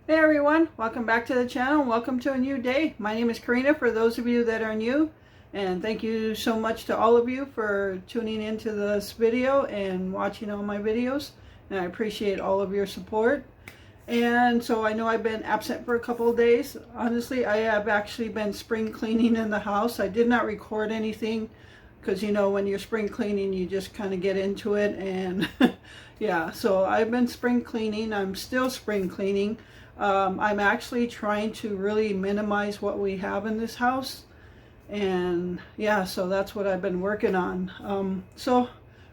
Hey everyone, welcome back to the channel. Welcome to a new day. My name is Corinna for those of you that are new, and thank you so much to all of you for tuning into this video and watching all my videos, and I appreciate all of your support. And so I know I've been absent for a couple of days. Honestly, I have actually been spring cleaning in the house. I did not record anything because you know when you're spring cleaning you just kind of get into it, and yeah, so I've been spring cleaning. I'm still spring cleaning. I'm actually trying to really minimize what we have in this house, and yeah, so that's what I've been working on. So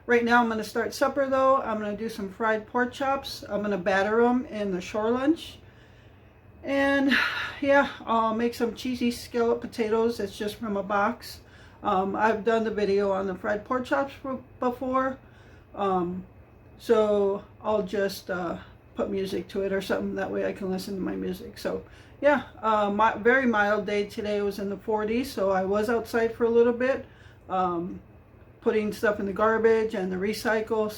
right now I'm going to start supper though. I'm going to do some fried pork chops. I'm going to batter them in the shore lunch, and yeah, I'll make some cheesy scallop potatoes. It's just from a box. I've done the video on the fried pork chops before, so I'll just put music to it or something, that way I can listen to my music. So yeah, very mild day today. It was in the 40s, so I was outside for a little bit, putting stuff in the garbage and the recycle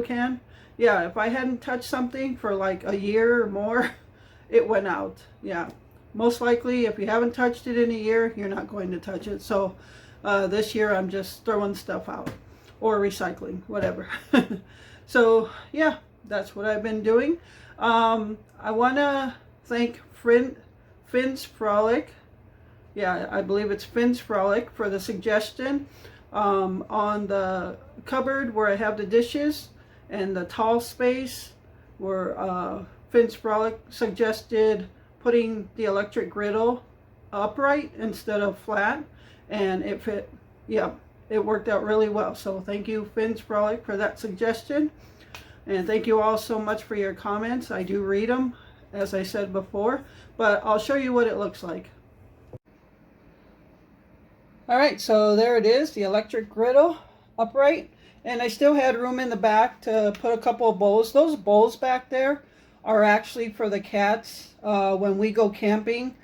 can. Yeah, if I hadn't touched something for like a year or more, it went out. Yeah, most likely if you haven't touched it in a year, you're not going to touch it. So this year I'm just throwing stuff out or recycling, whatever. So yeah, that's what I've been doing. I want to thank Finn's Frolic. Yeah, I believe it's Finn's Frolic for the suggestion on the cupboard where I have the dishes and the tall space where Finn's Frolic suggested putting the electric griddle upright instead of flat, and it fit. Yeah, it worked out really well. So thank you, Finn's Frolic, for that suggestion. And thank you all so much for your comments. I do read them, as I said before, but I'll show you what it looks like. All right, so there it is, the electric griddle upright. And I still had room in the back to put a couple of bowls. Those bowls back there are actually for the cats. When we go camping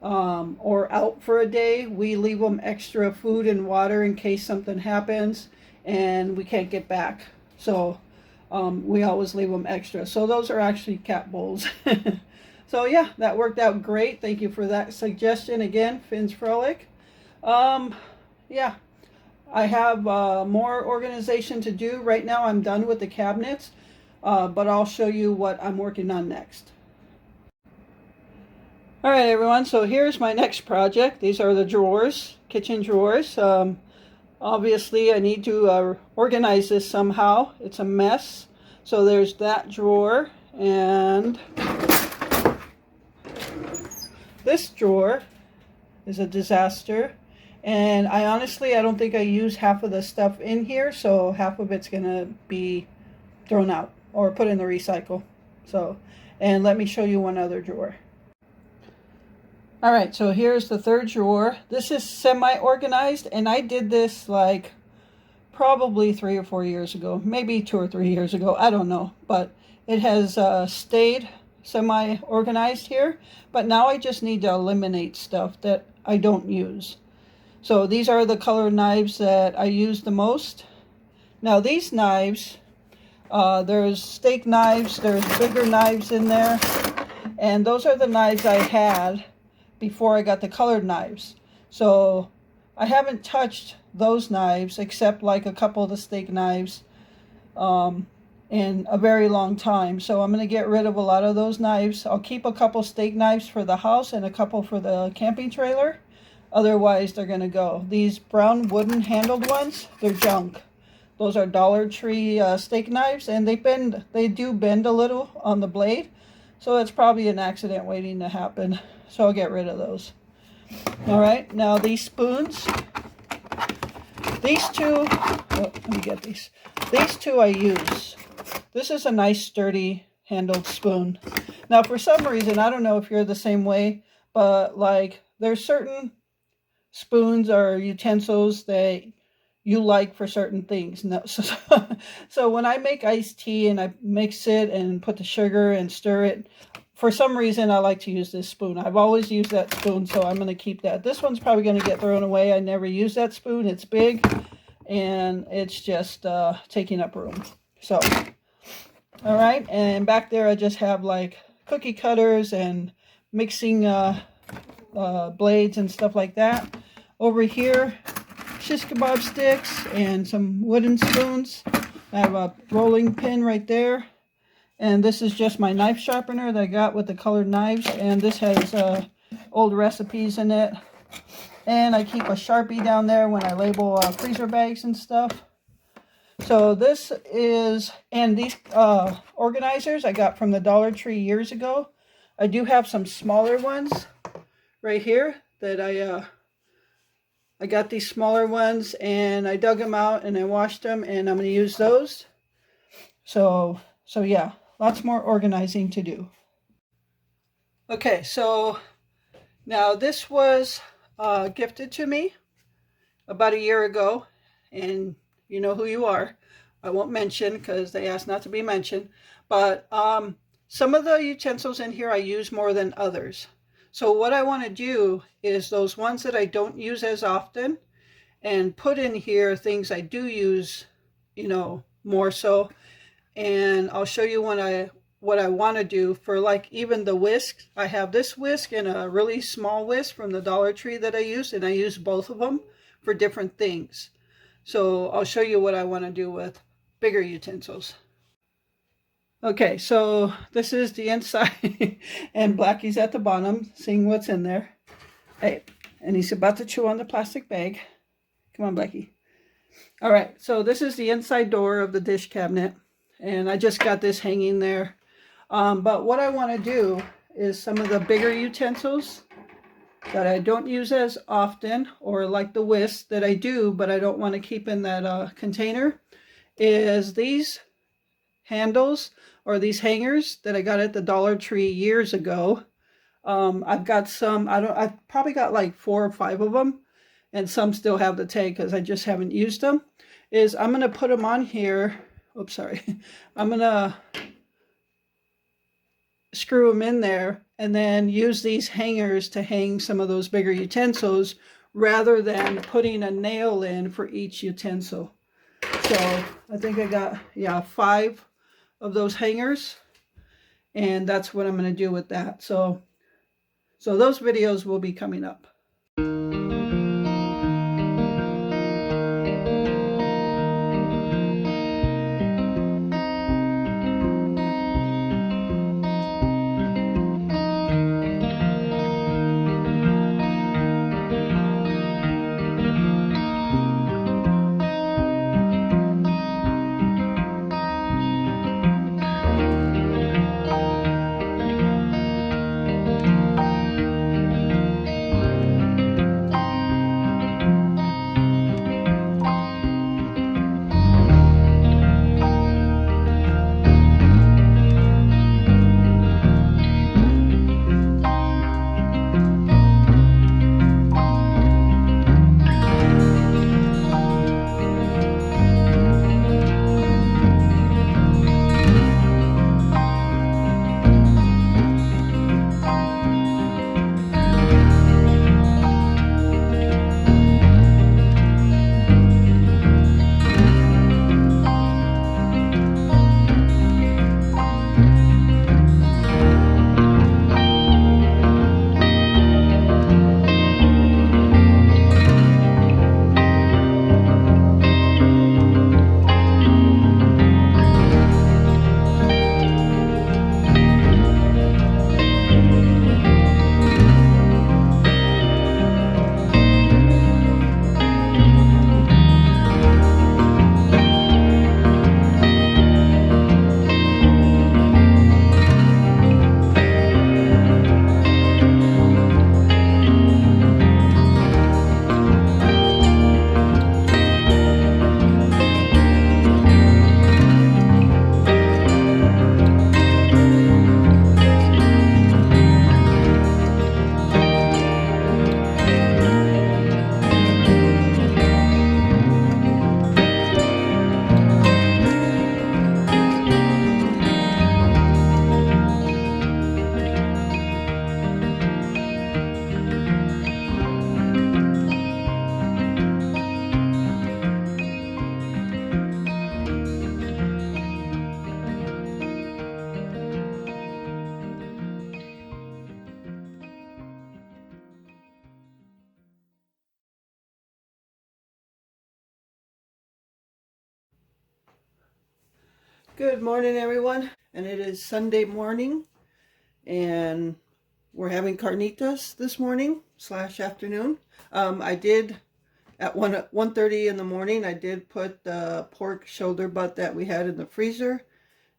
or out for a day, we leave them extra food and water in case something happens and we can't get back. So we always leave them extra. So those are actually cat bowls. So yeah, that worked out great. Thank you for that suggestion again, Finn's Frolic. Yeah, I have more organization to do. Right now I'm done with the cabinets, but I'll show you what I'm working on next. All right, everyone, so here's my next project. These are the drawers, kitchen drawers. Obviously, I need to organize this somehow. It's a mess. So there's that drawer, and this drawer is a disaster. And I don't think I use half of the stuff in here, so half of it's going to be thrown out or put in the recycle. So, and let me show you one other drawer. All right, so here's the third drawer. This is semi-organized, and I did this like probably 3 or 4 years ago, maybe 2 or 3 years ago, I don't know, but it has stayed semi-organized here, but now I just need to eliminate stuff that I don't use. So these are the color knives that I use the most. Now these knives, there's steak knives, there's bigger knives in there, and those are the knives I had before I got the colored knives. So I haven't touched those knives except like a couple of the steak knives in a very long time. So I'm going to get rid of a lot of those knives. I'll keep a couple steak knives for the house and a couple for the camping trailer. Otherwise they're going to go. These brown wooden handled ones, they're junk. Those are Dollar Tree steak knives, and they do bend a little on the blade. So it's probably an accident waiting to happen. So I'll get rid of those. All right, now these spoons. These two, let me get these. These two I use. This is a nice sturdy handled spoon. Now for some reason, I don't know if you're the same way, but like there's certain spoons or utensils that you like for certain things. No, so when I make iced tea and I mix it and put the sugar and stir it, for some reason I like to use this spoon. I've always used that spoon, so I'm going to keep that. This one's probably going to get thrown away. I never use that spoon. It's big and it's just taking up room. So, all right, and back there I just have like cookie cutters and mixing blades and stuff like that. Over here, shish kebab sticks and some wooden spoons. I have a rolling pin right there. And this is just my knife sharpener that I got with the colored knives. And this has old recipes in it. And I keep a Sharpie down there when I label freezer bags and stuff. So this is, and these organizers I got from the Dollar Tree years ago. I do have some smaller ones right here that I got these smaller ones and I dug them out and I washed them and I'm going to use those. So yeah, lots more organizing to do. Okay, so now this was gifted to me about a year ago, and you know who you are. I won't mention because they asked not to be mentioned, but some of the utensils in here I use more than others. So what I want to do is those ones that I don't use as often and put in here things I do use, you know, more so. And I'll show you what I want to do for, like, even the whisk. I have this whisk and a really small whisk from the Dollar Tree that I use, and I use both of them for different things. So I'll show you what I want to do with bigger utensils. Okay, so this is the inside and Blackie's at the bottom seeing what's in there. Hey, and he's about to chew on the plastic bag. Come on, Blackie. All right, so this is the inside door of the dish cabinet, and I just got this hanging there. But what I want to do is some of the bigger utensils that I don't use as often, or like the whisk that I do, but I don't want to keep in that container, is these handles or these hangers that I got at the Dollar Tree years ago. I've got some, I've probably got like 4 or 5 of them, and some still have the tag because I just haven't used them. I'm going to put them on here. Oops, sorry. I'm going to screw them in there and then use these hangers to hang some of those bigger utensils rather than putting a nail in for each utensil. So I think I got, yeah, 5 of those hangers, and that's what I'm going to do with that. So those videos will be coming up. Good morning, everyone. And it is Sunday morning, and we're having carnitas this morning / afternoon. I did at 1:30 in the morning. I did put the pork shoulder butt that we had in the freezer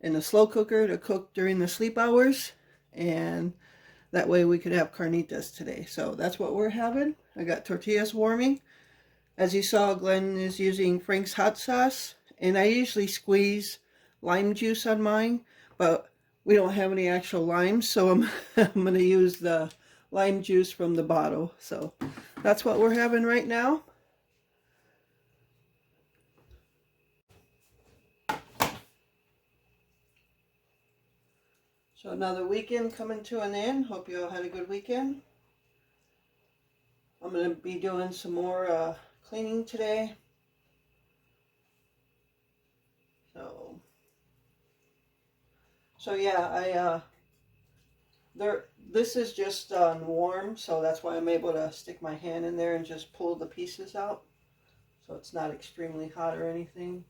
in the slow cooker to cook during the sleep hours, and that way we could have carnitas today. So that's what we're having. I got tortillas warming. As you saw, Glenn is using Frank's hot sauce, and I usually squeeze lime juice on mine, but we don't have any actual limes, so I'm going to use the lime juice from the bottle. So that's what we're having right now. So another weekend coming to an end. Hope you all had a good weekend. I'm going to be doing some more cleaning today. So yeah, this is just warm, so that's why I'm able to stick my hand in there and just pull the pieces out. So it's not extremely hot or anything.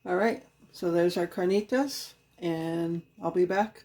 All right, so there's our carnitas, and I'll be back.